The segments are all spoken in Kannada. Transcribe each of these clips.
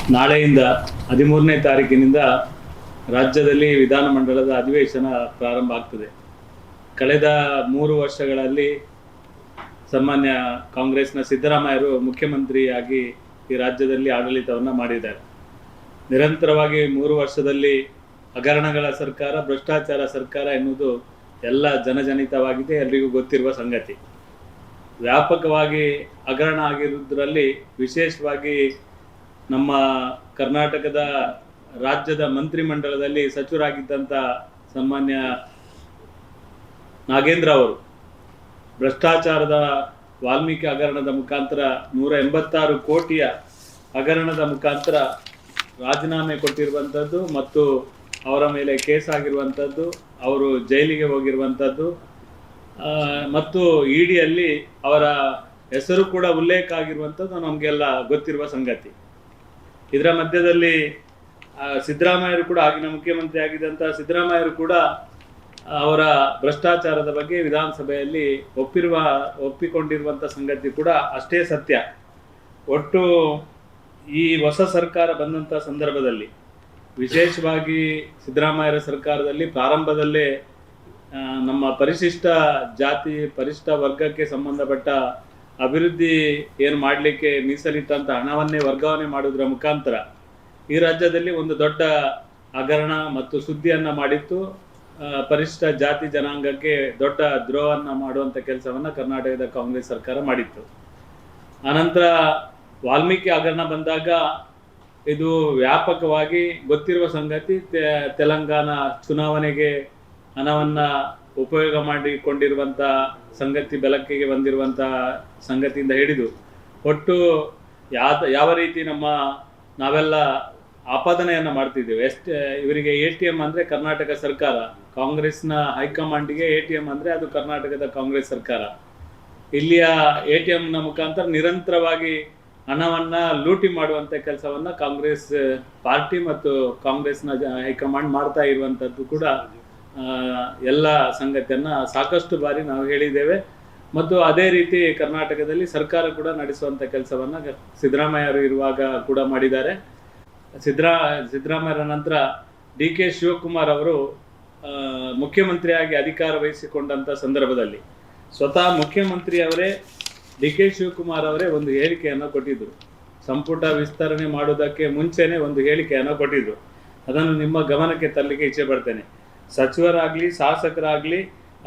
ನಾಳೆಯಿಂದ 13ನೇ ತಾರೀಕಿನಿಂದ ರಾಜ್ಯದಲ್ಲಿ ವಿಧಾನಮಂಡಲದ ಅಧಿವೇಶನ ಪ್ರಾರಂಭ ಆಗ್ತದೆ. ಕಳೆದ 3 ವರ್ಷಗಳಲ್ಲಿ ಸಾಮಾನ್ಯ ಕಾಂಗ್ರೆಸ್ನ ಸಿದ್ದರಾಮಯ್ಯರು ಮುಖ್ಯಮಂತ್ರಿಯಾಗಿ ಈ ರಾಜ್ಯದಲ್ಲಿ ಆಡಳಿತವನ್ನು ಮಾಡಿದ್ದಾರೆ. ನಿರಂತರವಾಗಿ 3 ವರ್ಷದಲ್ಲಿ ಹಗರಣಗಳ ಸರ್ಕಾರ, ಭ್ರಷ್ಟಾಚಾರ ಸರ್ಕಾರ ಎನ್ನುವುದು ಎಲ್ಲ ಜನಜನಿತವಾಗಿದೆ, ಎಲ್ರಿಗೂ ಗೊತ್ತಿರುವ ಸಂಗತಿ. ವ್ಯಾಪಕವಾಗಿ ಹಗರಣ ಆಗಿರುವುದರಲ್ಲಿ ವಿಶೇಷವಾಗಿ ನಮ್ಮ ಕರ್ನಾಟಕದ ರಾಜ್ಯದ ಮಂತ್ರಿಮಂಡಲದಲ್ಲಿ ಸಚಿವರಾಗಿದ್ದಂಥ ಸನ್ಮಾನ್ಯ ನಾಗೇಂದ್ರ ಅವರು ಭ್ರಷ್ಟಾಚಾರದ ವಾಲ್ಮೀಕಿ ಹಗರಣದ ಮುಖಾಂತರ 186 ಕೋಟಿಯ ಹಗರಣದ ಮುಖಾಂತರ ರಾಜೀನಾಮೆ ಕೊಟ್ಟಿರುವಂಥದ್ದು ಮತ್ತು ಅವರ ಮೇಲೆ ಕೇಸ್ ಆಗಿರುವಂಥದ್ದು, ಅವರು ಜೈಲಿಗೆ ಹೋಗಿರುವಂಥದ್ದು ಮತ್ತು ಇಡಿಯಲ್ಲಿ ಅವರ ಹೆಸರು ಕೂಡ ಉಲ್ಲೇಖ ಆಗಿರುವಂಥದ್ದು ನಮಗೆಲ್ಲ ಗೊತ್ತಿರುವ ಸಂಗತಿ. ಇದರ ಮಧ್ಯದಲ್ಲಿ ಸಿದ್ದರಾಮಯ್ಯರು ಕೂಡ, ಆಗಿನ ಮುಖ್ಯಮಂತ್ರಿ ಆಗಿದ್ದಂಥ ಸಿದ್ದರಾಮಯ್ಯರು ಕೂಡ ಅವರ ಭ್ರಷ್ಟಾಚಾರದ ಬಗ್ಗೆ ವಿಧಾನಸಭೆಯಲ್ಲಿ ಒಪ್ಪಿಕೊಂಡಿರುವಂಥ ಸಂಗತಿ ಕೂಡ ಅಷ್ಟೇ ಸತ್ಯ. ಒಟ್ಟು ಈ ಹೊಸ ಸರ್ಕಾರ ಬಂದಂಥ ಸಂದರ್ಭದಲ್ಲಿ ವಿಶೇಷವಾಗಿ ಸಿದ್ದರಾಮಯ್ಯರ ಸರ್ಕಾರದಲ್ಲಿ ಪ್ರಾರಂಭದಲ್ಲೇ ನಮ್ಮ ಪರಿಶಿಷ್ಟ ಜಾತಿ, ಪರಿಶಿಷ್ಟ ವರ್ಗಕ್ಕೆ ಸಂಬಂಧಪಟ್ಟ ಅಭಿವೃದ್ಧಿ ಏನು ಮಾಡಲಿಕ್ಕೆ ಮೀಸಲಿಟ್ಟಂಥ ಹಣವನ್ನೇ ವರ್ಗಾವಣೆ ಮಾಡೋದ್ರ ಮುಖಾಂತರ ಈ ರಾಜ್ಯದಲ್ಲಿ ಒಂದು ದೊಡ್ಡ ಹಗರಣ ಮತ್ತು ಸುದ್ದಿಯನ್ನು ಮಾಡಿತ್ತು. ಪರಿಶಿಷ್ಟ ಜಾತಿ ಜನಾಂಗಕ್ಕೆ ದೊಡ್ಡ ದ್ರೋಹವನ್ನು ಮಾಡುವಂಥ ಕೆಲಸವನ್ನು ಕರ್ನಾಟಕದ ಕಾಂಗ್ರೆಸ್ ಸರ್ಕಾರ ಮಾಡಿತ್ತು. ಆನಂತರ ವಾಲ್ಮೀಕಿ ಹಗರಣ ಬಂದಾಗ ಇದು ವ್ಯಾಪಕವಾಗಿ ಗೊತ್ತಿರುವ ಸಂಗತಿ. ತೆಲಂಗಾಣ ಚುನಾವಣೆಗೆ ಹಣವನ್ನು ಉಪಯೋಗ ಮಾಡಿಕೊಂಡಿರುವಂಥ ಸಂಗತಿ ಬೆಳಕಿಗೆ ಬಂದಿರುವಂಥ ಸಂಗತಿಯಿಂದ ಹಿಡಿದು ಒಟ್ಟು ಯಾವ ರೀತಿ ನಾವೆಲ್ಲ ಆಪಾದನೆಯನ್ನು ಮಾಡ್ತಿದ್ದೇವೆ. ಇವರಿಗೆ ATM ಅಂದರೆ ಕರ್ನಾಟಕ ಸರ್ಕಾರ, ಕಾಂಗ್ರೆಸ್ನ ಹೈಕಮಾಂಡಿಗೆ ATM ಅಂದರೆ ಅದು ಕರ್ನಾಟಕದ ಕಾಂಗ್ರೆಸ್ ಸರ್ಕಾರ. ಇಲ್ಲಿಯ ATMನ ಮುಖಾಂತರ ನಿರಂತರವಾಗಿ ಹಣವನ್ನು ಲೂಟಿ ಮಾಡುವಂಥ ಕೆಲಸವನ್ನು ಕಾಂಗ್ರೆಸ್ ಪಾರ್ಟಿ ಮತ್ತು ಕಾಂಗ್ರೆಸ್ನ ಹೈಕಮಾಂಡ್ ಮಾಡ್ತಾ ಇರುವಂಥದ್ದು ಕೂಡ ಎಲ್ಲ ಸಂಗತಿಯನ್ನು ಸಾಕಷ್ಟು ಬಾರಿ ನಾವು ಹೇಳಿದ್ದೇವೆ. ಮತ್ತು ಅದೇ ರೀತಿ ಕರ್ನಾಟಕದಲ್ಲಿ ಸರ್ಕಾರ ಕೂಡ ನಡೆಸುವಂಥ ಕೆಲಸವನ್ನು ಸಿದ್ದರಾಮಯ್ಯರು ಇರುವಾಗ ಕೂಡ ಮಾಡಿದ್ದಾರೆ. ಸಿದ್ದರಾಮಯ್ಯರ ನಂತರ DK ಶಿವಕುಮಾರ್ ಅವರು ಮುಖ್ಯಮಂತ್ರಿಯಾಗಿ ಅಧಿಕಾರ ವಹಿಸಿಕೊಂಡಂಥ ಸಂದರ್ಭದಲ್ಲಿ ಸ್ವತಃ ಮುಖ್ಯಮಂತ್ರಿಯವರೇ DK ಶಿವಕುಮಾರ್ ಅವರೇ ಒಂದು ಹೇಳಿಕೆಯನ್ನು ಕೊಟ್ಟಿದ್ದರು. ಸಂಪುಟ ವಿಸ್ತರಣೆ ಮಾಡೋದಕ್ಕೆ ಮುಂಚೆನೇ ಒಂದು ಹೇಳಿಕೆಯನ್ನು ಕೊಟ್ಟಿದ್ದರು. ಅದನ್ನು ನಿಮ್ಮ ಗಮನಕ್ಕೆ ತರಲಿಕ್ಕೆ ಇಚ್ಛೆ ಪಡ್ತೇನೆ. ಸಚಿವರಾಗಲಿ ಶಾಸಕರಾಗಲಿ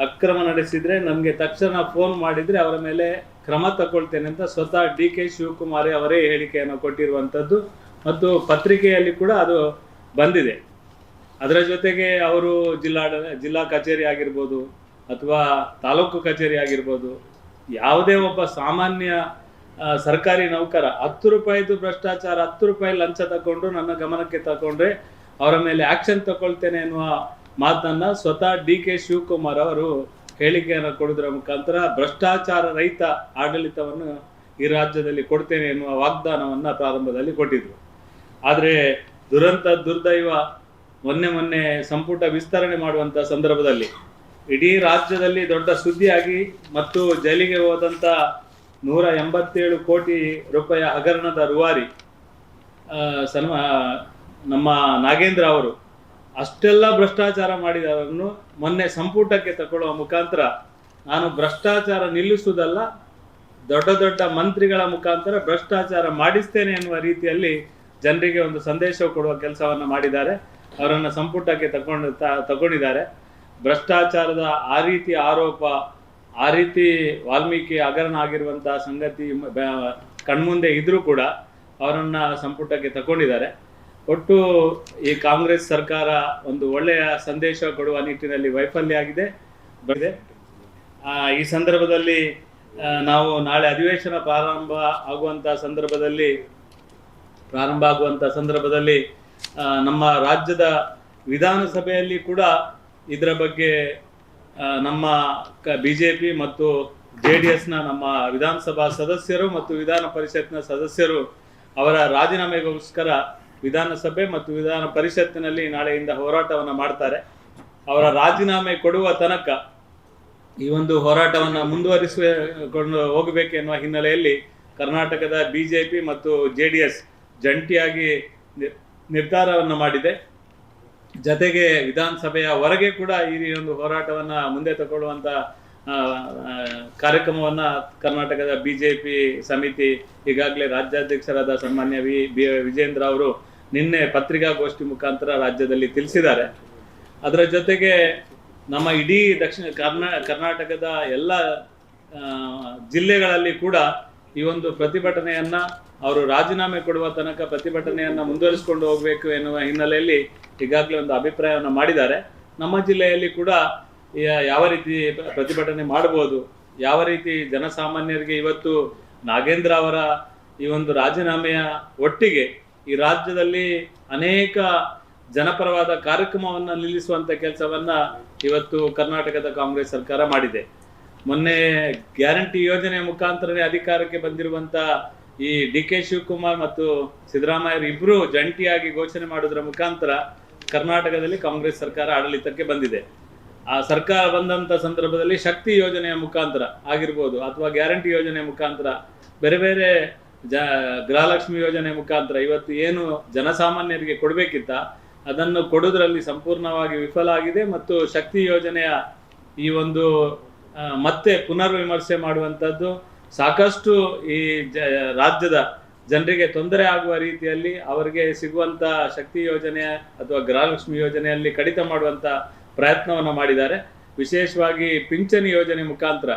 ಅಕ್ರಮ ನಡೆಸಿದರೆ ನಮಗೆ ತಕ್ಷಣ ಫೋನ್ ಮಾಡಿದರೆ ಅವರ ಮೇಲೆ ಕ್ರಮ ತಗೊಳ್ತೇನೆ ಅಂತ ಸ್ವತಃ DK ಶಿವಕುಮಾರ್ ಅವರೇ ಹೇಳಿಕೆಯನ್ನು ಕೊಟ್ಟಿರುವಂಥದ್ದು ಮತ್ತು ಪತ್ರಿಕೆಯಲ್ಲಿ ಕೂಡ ಅದು ಬಂದಿದೆ. ಅದರ ಜೊತೆಗೆ ಅವರು ಜಿಲ್ಲಾ ಕಚೇರಿ ಆಗಿರ್ಬೋದು ಅಥವಾ ತಾಲೂಕು ಕಚೇರಿ ಆಗಿರ್ಬೋದು, ಯಾವುದೇ ಒಬ್ಬ ಸಾಮಾನ್ಯ ಸರ್ಕಾರಿ ನೌಕರ 10 ರೂಪಾಯಿದು ಭ್ರಷ್ಟಾಚಾರ, 10 ರೂಪಾಯಿ ಲಂಚ ತಗೊಂಡು ನನ್ನ ಗಮನಕ್ಕೆ ತಗೊಂಡ್ರೆ ಅವರ ಮೇಲೆ ಆ್ಯಕ್ಷನ್ ತಗೊಳ್ತೇನೆ ಎನ್ನುವ ಮಾತನ್ನು ಸ್ವತಃ DK ಶಿವಕುಮಾರ್ ಅವರು ಹೇಳಿಕೆಯನ್ನು ಕೊಡೋದ್ರ ಮುಖಾಂತರ ಭ್ರಷ್ಟಾಚಾರ ರಹಿತ ಆಡಳಿತವನ್ನು ಈ ರಾಜ್ಯದಲ್ಲಿ ಕೊಡ್ತೇನೆ ಎನ್ನುವ ವಾಗ್ದಾನವನ್ನು ಪ್ರಾರಂಭದಲ್ಲಿ ಕೊಟ್ಟಿದ್ರು. ಆದರೆ ದುರ್ದೈವ ಮೊನ್ನೆ ಸಂಪುಟ ವಿಸ್ತರಣೆ ಮಾಡುವಂಥ ಸಂದರ್ಭದಲ್ಲಿ ಇಡೀ ರಾಜ್ಯದಲ್ಲಿ ದೊಡ್ಡ ಸುದ್ದಿಯಾಗಿ ಮತ್ತು ಜೈಲಿಗೆ ಹೋದಂಥ 187 ಕೋಟಿ ರೂಪಾಯಿ ಹಗರಣದ ರೂವಾರಿ ನಮ್ಮ ನಾಗೇಂದ್ರ ಅವರು ಅಷ್ಟೆಲ್ಲ ಭ್ರಷ್ಟಾಚಾರ ಮಾಡಿದವರನ್ನು ಮೊನ್ನೆ ಸಂಪುಟಕ್ಕೆ ತಗೊಳ್ಳುವ ಮುಖಾಂತರ ನಾನು ಭ್ರಷ್ಟಾಚಾರ ನಿಲ್ಲಿಸುವುದಲ್ಲ, ದೊಡ್ಡ ಮಂತ್ರಿಗಳ ಮುಖಾಂತರ ಭ್ರಷ್ಟಾಚಾರ ಮಾಡಿಸ್ತೇನೆ ಎನ್ನುವ ರೀತಿಯಲ್ಲಿ ಜನರಿಗೆ ಒಂದು ಸಂದೇಶ ಕೊಡುವ ಕೆಲಸವನ್ನು ಮಾಡಿದ್ದಾರೆ. ಅವರನ್ನು ಸಂಪುಟಕ್ಕೆ ತಗೊಂಡಿದ್ದಾರೆ. ಭ್ರಷ್ಟಾಚಾರದ ಆ ರೀತಿ ಆರೋಪ, ಆ ರೀತಿ ವಾಲ್ಮೀಕಿ ಹಗರಣ ಆಗಿರುವಂತಹ ಸಂಗತಿ ಕಣ್ಮುಂದೆ ಇದ್ರೂ ಕೂಡ ಅವರನ್ನು ಸಂಪುಟಕ್ಕೆ ತಗೊಂಡಿದ್ದಾರೆ. ಒಟ್ಟು ಈ ಕಾಂಗ್ರೆಸ್ ಸರ್ಕಾರ ಒಂದು ಒಳ್ಳೆಯ ಸಂದೇಶ ಕೊಡುವ ನಿಟ್ಟಿನಲ್ಲಿ ವೈಫಲ್ಯ ಬಂದಿದೆ. ಈ ಸಂದರ್ಭದಲ್ಲಿ ನಾವು ನಾಳೆ ಅಧಿವೇಶನ ಪ್ರಾರಂಭ ಆಗುವಂಥ ಸಂದರ್ಭದಲ್ಲಿ ನಮ್ಮ ರಾಜ್ಯದ ವಿಧಾನಸಭೆಯಲ್ಲಿ ಕೂಡ ಇದರ ಬಗ್ಗೆ ನಮ್ಮ BJP ಮತ್ತು JDSನ ನಮ್ಮ ವಿಧಾನಸಭಾ ಸದಸ್ಯರು ಮತ್ತು ವಿಧಾನ ಪರಿಷತ್ನ ಸದಸ್ಯರು ಅವರ ರಾಜೀನಾಮೆಗೋಸ್ಕರ ವಿಧಾನಸಭೆ ಮತ್ತು ವಿಧಾನ ಪರಿಷತ್ತಿನಲ್ಲಿ ನಾಳೆಯಿಂದ ಹೋರಾಟವನ್ನು ಮಾಡ್ತಾರೆ. ಅವರ ರಾಜೀನಾಮೆ ಕೊಡುವ ತನಕ ಈ ಒಂದು ಹೋರಾಟವನ್ನು ಮುಂದುವರಿಸಿಕೊಂಡು ಹೋಗಬೇಕೆನ್ನುವ ಹಿನ್ನೆಲೆಯಲ್ಲಿ ಕರ್ನಾಟಕದ BJP ಮತ್ತು JDS ಜಂಟಿಯಾಗಿ ನಿರ್ಧಾರವನ್ನು ಮಾಡಿದೆ. ಜೊತೆಗೆ ವಿಧಾನಸಭೆಯ ಹೊರಗೆ ಕೂಡ ಈ ಒಂದು ಹೋರಾಟವನ್ನು ಮುಂದೆ ತಗೊಳ್ಳುವಂಥ ಕಾರ್ಯಕ್ರಮವನ್ನು ಕರ್ನಾಟಕದ BJP ಸಮಿತಿ ಈಗಾಗಲೇ ರಾಜ್ಯಾಧ್ಯಕ್ಷರಾದ ಸನ್ಮಾನ್ಯ ವಿಜೇಂದ್ರ ಅವರು ನಿನ್ನೆ ಪತ್ರಿಕಾಗೋಷ್ಠಿ ಮುಖಾಂತರ ರಾಜ್ಯದಲ್ಲಿ ತಿಳಿಸಿದ್ದಾರೆ. ಅದರ ಜೊತೆಗೆ ನಮ್ಮ ಇಡೀ ದಕ್ಷಿಣ ಕರ್ನಾಟಕದ ಎಲ್ಲ ಜಿಲ್ಲೆಗಳಲ್ಲಿ ಕೂಡ ಈ ಒಂದು ಪ್ರತಿಭಟನೆಯನ್ನು ಅವರು ರಾಜೀನಾಮೆ ಕೊಡುವ ತನಕ ಪ್ರತಿಭಟನೆಯನ್ನು ಮುಂದುವರಿಸಿಕೊಂಡು ಹೋಗಬೇಕು ಎನ್ನುವ ಹಿನ್ನೆಲೆಯಲ್ಲಿ ಈಗಾಗಲೇ ಒಂದು ಅಭಿಪ್ರಾಯವನ್ನು ಮಾಡಿದ್ದಾರೆ. ನಮ್ಮ ಜಿಲ್ಲೆಯಲ್ಲಿ ಕೂಡ ಯಾವ ರೀತಿ ಪ್ರತಿಭಟನೆ ಮಾಡಬಹುದು, ಯಾವ ರೀತಿ ಜನಸಾಮಾನ್ಯರಿಗೆ ಇವತ್ತು ನಾಗೇಂದ್ರ ಅವರ ಈ ಒಂದು ರಾಜೀನಾಮೆಯ ಒಟ್ಟಿಗೆ ಈ ರಾಜ್ಯದಲ್ಲಿ ಅನೇಕ ಜನಪರವಾದ ಕಾರ್ಯಕ್ರಮವನ್ನು ನಿಲ್ಲಿಸುವಂಥ ಕೆಲಸವನ್ನು ಇವತ್ತು ಕರ್ನಾಟಕದ ಕಾಂಗ್ರೆಸ್ ಸರ್ಕಾರ ಮಾಡಿದೆ. ಮೊನ್ನೆ ಗ್ಯಾರಂಟಿ ಯೋಜನೆಯ ಮುಖಾಂತರನೇ ಅಧಿಕಾರಕ್ಕೆ ಬಂದಿರುವಂಥ ಈ DK ಶಿವಕುಮಾರ್ ಮತ್ತು ಸಿದ್ದರಾಮಯ್ಯ ಇಬ್ಬರು ಜಂಟಿಯಾಗಿ ಘೋಷಣೆ ಮಾಡೋದ್ರ ಮುಖಾಂತರ ಕರ್ನಾಟಕದಲ್ಲಿ ಕಾಂಗ್ರೆಸ್ ಸರ್ಕಾರ ಆಡಳಿತಕ್ಕೆ ಬಂದಿದೆ. ಆ ಸರ್ಕಾರ ಬಂದಂಥ ಸಂದರ್ಭದಲ್ಲಿ ಶಕ್ತಿ ಯೋಜನೆಯ ಮುಖಾಂತರ ಆಗಿರ್ಬೋದು ಅಥವಾ ಗ್ಯಾರಂಟಿ ಯೋಜನೆಯ ಮುಖಾಂತರ ಬೇರೆ ಬೇರೆ ಗೃಹಲಕ್ಷ್ಮಿ ಯೋಜನೆ ಮುಖಾಂತರ ಇವತ್ತು ಏನು ಜನಸಾಮಾನ್ಯರಿಗೆ ಕೊಡಬೇಕಿತ್ತ ಅದನ್ನು ಕೊಡೋದ್ರಲ್ಲಿ ಸಂಪೂರ್ಣವಾಗಿ ವಿಫಲ ಆಗಿದೆ. ಮತ್ತು ಶಕ್ತಿ ಯೋಜನೆಯ ಈ ಒಂದು ಮತ್ತೆ ಪುನರ್ವಿಮರ್ಶೆ ಮಾಡುವಂಥದ್ದು ಸಾಕಷ್ಟು ಈ ರಾಜ್ಯದ ಜನರಿಗೆ ತೊಂದರೆ ಆಗುವ ರೀತಿಯಲ್ಲಿ ಅವರಿಗೆ ಸಿಗುವಂಥ ಶಕ್ತಿ ಯೋಜನೆ ಅಥವಾ ಗೃಹಲಕ್ಷ್ಮಿ ಯೋಜನೆಯಲ್ಲಿ ಕಡಿತ ಮಾಡುವಂಥ ಪ್ರಯತ್ನವನ್ನು ಮಾಡಿದ್ದಾರೆ. ವಿಶೇಷವಾಗಿ ಪಿಂಚಣಿ ಯೋಜನೆ ಮುಖಾಂತರ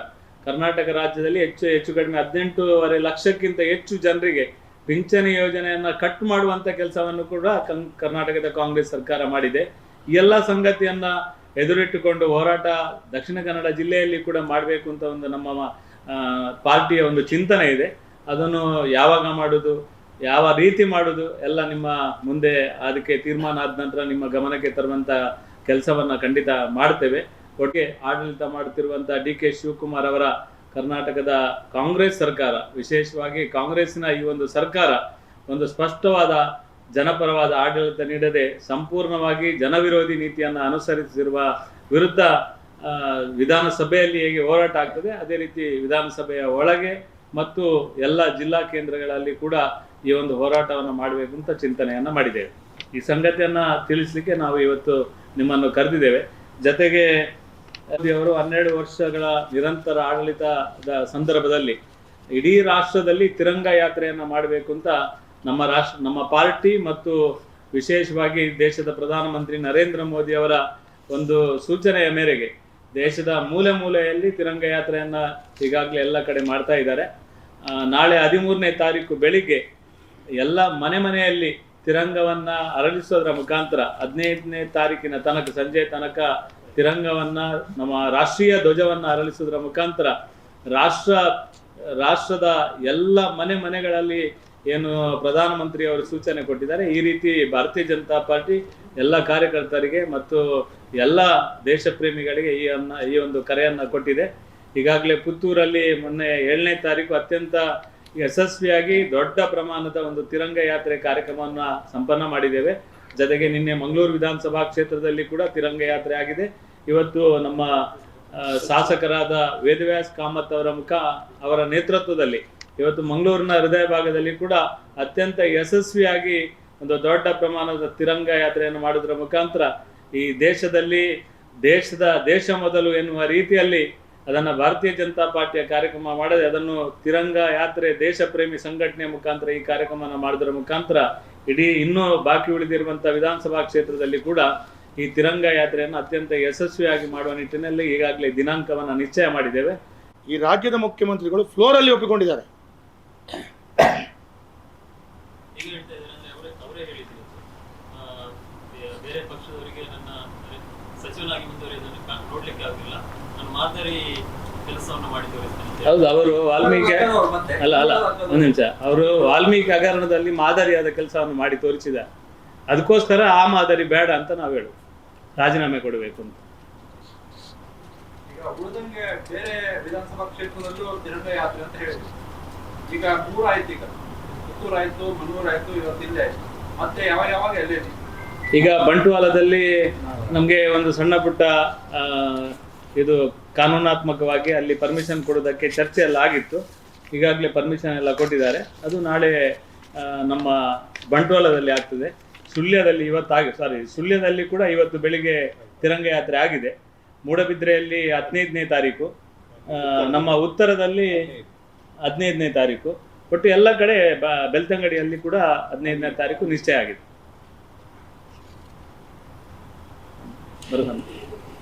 ಕರ್ನಾಟಕ ರಾಜ್ಯದಲ್ಲಿ ಹೆಚ್ಚು ಕಡಿಮೆ 18.5 ಲಕ್ಷಕ್ಕಿಂತ ಹೆಚ್ಚು ಜನರಿಗೆ ಪಿಂಚಣಿ ಯೋಜನೆಯನ್ನು ಕಟ್ ಮಾಡುವಂಥ ಕೆಲಸವನ್ನು ಕೂಡ ಕರ್ನಾಟಕದ ಕಾಂಗ್ರೆಸ್ ಸರ್ಕಾರ ಮಾಡಿದೆ. ಈ ಎಲ್ಲ ಸಂಗತಿಯನ್ನು ಎದುರಿಟ್ಟುಕೊಂಡು ಹೋರಾಟ ದಕ್ಷಿಣ ಕನ್ನಡ ಜಿಲ್ಲೆಯಲ್ಲಿ ಕೂಡ ಮಾಡಬೇಕು ಅಂತ ಒಂದು ನಮ್ಮ ಪಾರ್ಟಿಯ ಒಂದು ಚಿಂತನೆ ಇದೆ. ಅದನ್ನು ಯಾವಾಗ ಮಾಡೋದು, ಯಾವ ರೀತಿ ಮಾಡೋದು ಎಲ್ಲ ನಿಮ್ಮ ಮುಂದೆ ಅದಕ್ಕೆ ತೀರ್ಮಾನ ಆದ ನಂತರ ನಿಮ್ಮ ಗಮನಕ್ಕೆ ತರುವಂಥ ಕೆಲಸವನ್ನು ಖಂಡಿತ ಮಾಡ್ತೇವೆ. ಒಟ್ಟಿಗೆ ಆಡಳಿತ ಮಾಡುತ್ತಿರುವಂಥ DK ಶಿವಕುಮಾರ್ ಅವರ ಕರ್ನಾಟಕದ ಕಾಂಗ್ರೆಸ್ ಸರ್ಕಾರ, ವಿಶೇಷವಾಗಿ ಕಾಂಗ್ರೆಸ್ಸಿನ ಈ ಒಂದು ಸರ್ಕಾರ ಒಂದು ಸ್ಪಷ್ಟವಾದ ಜನಪರವಾದ ಆಡಳಿತ ನೀಡದೆ ಸಂಪೂರ್ಣವಾಗಿ ಜನವಿರೋಧಿ ನೀತಿಯನ್ನು ಅನುಸರಿಸಿರುವ ವಿರುದ್ಧ ವಿಧಾನಸಭೆಯಲ್ಲಿ ಹೇಗೆ ಹೋರಾಟ ಆಗ್ತದೆ ಅದೇ ರೀತಿ ವಿಧಾನಸಭೆಯ ಒಳಗೆ ಮತ್ತು ಎಲ್ಲ ಜಿಲ್ಲಾ ಕೇಂದ್ರಗಳಲ್ಲಿ ಕೂಡ ಈ ಒಂದು ಹೋರಾಟವನ್ನು ಮಾಡಬೇಕು ಅಂತ ಚಿಂತನೆಯನ್ನು ಮಾಡಿದ್ದೇವೆ. ಈ ಸಂಗತಿಯನ್ನು ತಿಳಿಸಲಿಕ್ಕೆ ನಾವು ಇವತ್ತು ನಿಮ್ಮನ್ನು ಕರೆದಿದ್ದೇವೆ. ಜೊತೆಗೆ ಅವರು 12 ವರ್ಷಗಳ ನಿರಂತರ ಆಡಳಿತದ ಸಂದರ್ಭದಲ್ಲಿ ಇಡೀ ರಾಷ್ಟ್ರದಲ್ಲಿ ತಿರಂಗ ಯಾತ್ರೆಯನ್ನು ಮಾಡಬೇಕು ಅಂತ ನಮ್ಮ ಪಾರ್ಟಿ ಮತ್ತು ವಿಶೇಷವಾಗಿ ದೇಶದ ಪ್ರಧಾನಮಂತ್ರಿ ನರೇಂದ್ರ ಮೋದಿ ಅವರ ಒಂದು ಸೂಚನೆಯ ಮೇರೆಗೆ ದೇಶದ ಮೂಲೆ ಮೂಲೆಯಲ್ಲಿ ತಿರಂಗ ಯಾತ್ರೆಯನ್ನು ಈಗಾಗಲೇ ಎಲ್ಲ ಕಡೆ ಮಾಡ್ತಾ ಇದ್ದಾರೆ. ನಾಳೆ 13ನೇ ತಾರೀಕು ಬೆಳಿಗ್ಗೆ ಎಲ್ಲ ಮನೆಯಲ್ಲಿ ತಿರಂಗವನ್ನು ಅರಳಿಸೋದ್ರ ಮುಖಾಂತರ 15ನೇ ತಾರೀಕಿನ ತನಕ ಸಂಜೆ ತನಕ ತಿರಂಗವನ್ನು ನಮ್ಮ ರಾಷ್ಟ್ರೀಯ ಧ್ವಜವನ್ನು ಅರಳಿಸೋದ್ರ ಮುಖಾಂತರ ರಾಷ್ಟ್ರದ ಎಲ್ಲ ಮನೆಗಳಲ್ಲಿ ಏನು ಪ್ರಧಾನಮಂತ್ರಿ ಅವರು ಸೂಚನೆ ಕೊಟ್ಟಿದ್ದಾರೆ ಈ ರೀತಿ ಭಾರತೀಯ ಜನತಾ ಪಾರ್ಟಿ ಎಲ್ಲ ಕಾರ್ಯಕರ್ತರಿಗೆ ಮತ್ತು ಎಲ್ಲ ದೇಶ ಪ್ರೇಮಿಗಳಿಗೆ ಈ ಒಂದು ಕರೆಯನ್ನು ಕೊಟ್ಟಿದೆ. ಈಗಾಗಲೇ ಪುತ್ತೂರಲ್ಲಿ ಮೊನ್ನೆ 7ನೇ ತಾರೀಕು ಅತ್ಯಂತ ಯಶಸ್ವಿಯಾಗಿ ದೊಡ್ಡ ಪ್ರಮಾಣದ ಒಂದು ತಿರಂಗ ಯಾತ್ರೆ ಕಾರ್ಯಕ್ರಮವನ್ನು ಸಂಪನ್ನ ಮಾಡಿದ್ದೇವೆ. ಜೊತೆಗೆ ನಿನ್ನೆ ಮಂಗಳೂರು ವಿಧಾನಸಭಾ ಕ್ಷೇತ್ರದಲ್ಲಿ ಕೂಡ ತಿರಂಗ ಯಾತ್ರೆ ಆಗಿದೆ. ಇವತ್ತು ನಮ್ಮ ಶಾಸಕರಾದ ವೇದವ್ಯಾಸ್ ಕಾಮತ್ ಅವರ ನೇತೃತ್ವದಲ್ಲಿ ಇವತ್ತು ಮಂಗಳೂರಿನ ಹೃದಯ ಭಾಗದಲ್ಲಿ ಕೂಡ ಅತ್ಯಂತ ಯಶಸ್ವಿಯಾಗಿ ಒಂದು ದೊಡ್ಡ ಪ್ರಮಾಣದ ತಿರಂಗ ಯಾತ್ರೆಯನ್ನು ಮಾಡೋದ್ರ ಮುಖಾಂತರ ಈ ದೇಶದಲ್ಲಿ ದೇಶ ಮೊದಲು ಎನ್ನುವ ರೀತಿಯಲ್ಲಿ ಅದನ್ನು ಭಾರತೀಯ ಜನತಾ ಪಾರ್ಟಿಯ ಕಾರ್ಯಕ್ರಮ ಮಾಡದೆ ಅದನ್ನು ತಿರಂಗ ಯಾತ್ರೆ ದೇಶ ಪ್ರೇಮಿ ಸಂಘಟನೆಯ ಮುಖಾಂತರ ಈ ಕಾರ್ಯಕ್ರಮವನ್ನು ಮಾಡೋದ್ರ ಮುಖಾಂತರ ಇಡೀ ಇನ್ನೂ ಬಾಕಿ ಉಳಿದಿರುವಂಥ ವಿಧಾನಸಭಾ ಕ್ಷೇತ್ರದಲ್ಲಿ ಕೂಡ ಈ ತಿರಂಗ ಯಾತ್ರೆಯನ್ನು ಅತ್ಯಂತ ಯಶಸ್ವಿಯಾಗಿ ಮಾಡುವ ನಿಟ್ಟಿನಲ್ಲಿ ಈಗಾಗಲೇ ದಿನಾಂಕವನ್ನು ನಿಶ್ಚಯ ಮಾಡಿದ್ದೇವೆ. ಈ ರಾಜ್ಯದ ಮುಖ್ಯಮಂತ್ರಿಗಳು ಫ್ಲೋರಲ್ಲಿ ಒಪ್ಪಿಕೊಂಡಿದ್ದಾರೆ. ಬೇರೆ ಪಕ್ಷದವರಿಗೆ ನನ್ನ ಸಚಿವನಾಗಿ ಮುಂದುವರಿಯೋದನ್ನು ನೋಡ್ಲಿಕ್ಕೆ ಆಗಿಲ್ಲ, ನಾನು ಮಾದರಿ ಕೆಲಸವನ್ನು ಮಾಡಿ ತೋರಿಸ್ತೇನೆ. ಹೌದು, ಅವರು ವಾಲ್ಮೀಕಿ ಒಂದು ನಿಮಿಷ, ಅವರು ವಾಲ್ಮೀಕಿ ಹಗರಣದಲ್ಲಿ ಮಾದರಿಯಾದ ಕೆಲಸವನ್ನು ಮಾಡಿ ತೋರಿಸಿದ, ಅದಕ್ಕೋಸ್ಕರ ಆ ಮಾದರಿ ಬೇಡ ಅಂತ ನಾವು ಹೇಳು, ರಾಜೀನಾಮೆ ಕೊಡಬೇಕು ಅಂತ. ಈಗ ಉಳಿದಂಗೆ ಬೇರೆ ವಿಧಾನಸಭಾ ಕ್ಷೇತ್ರದಲ್ಲೂ ತಿರಂಗ ಯಾತ್ರೆ ಅಂತ ಹೇಳಿದ್ರು. ಈಗ 3 ಆಯ್ತು, ಈಗ ಪುತ್ತೂರು ಆಯ್ತು, ಮಂಗಳೂರು ಆಯ್ತು, ಇವತ್ತಿಲ್ಲ ಮತ್ತೆ ಯಾವಾಗ ಎಲ್ಲಿದೆ? ಈಗ ಬಂಟ್ವಾಳದಲ್ಲಿ ನಮಗೆ ಒಂದು ಸಣ್ಣ ಪುಟ್ಟ ಇದು ಕಾನೂನಾತ್ಮಕವಾಗಿ ಅಲ್ಲಿ ಪರ್ಮಿಷನ್ ಕೊಡೋದಕ್ಕೆ ಚರ್ಚೆ ಎಲ್ಲ ಆಗಿತ್ತು. ಈಗಾಗಲೇ ಪರ್ಮಿಷನ್ ಎಲ್ಲ ಕೊಟ್ಟಿದ್ದಾರೆ. ಅದು ನಾಳೆ ನಮ್ಮ ಬಂಟ್ವಾಳದಲ್ಲಿ ಆಗ್ತದೆ. ಸುಳ್ಯದಲ್ಲಿ ಕೂಡ ಇವತ್ತು ಬೆಳಿಗ್ಗೆ ತಿರಂಗ ಯಾತ್ರೆ ಆಗಿದೆ. ಮೂಡಬಿದ್ರೆಯಲ್ಲಿ 15ನೇ ತಾರೀಕು, ನಮ್ಮ ಉತ್ತರದಲ್ಲಿ 15ನೇ ತಾರೀಕು, ಒಟ್ಟು ಎಲ್ಲ ಕಡೆ ಬೆಳ್ತಂಗಡಿಯಲ್ಲಿ ಕೂಡ 15ನೇ ತಾರೀಕು ನಿಶ್ಚಯ ಆಗಿದೆ. ಬರೋಣ.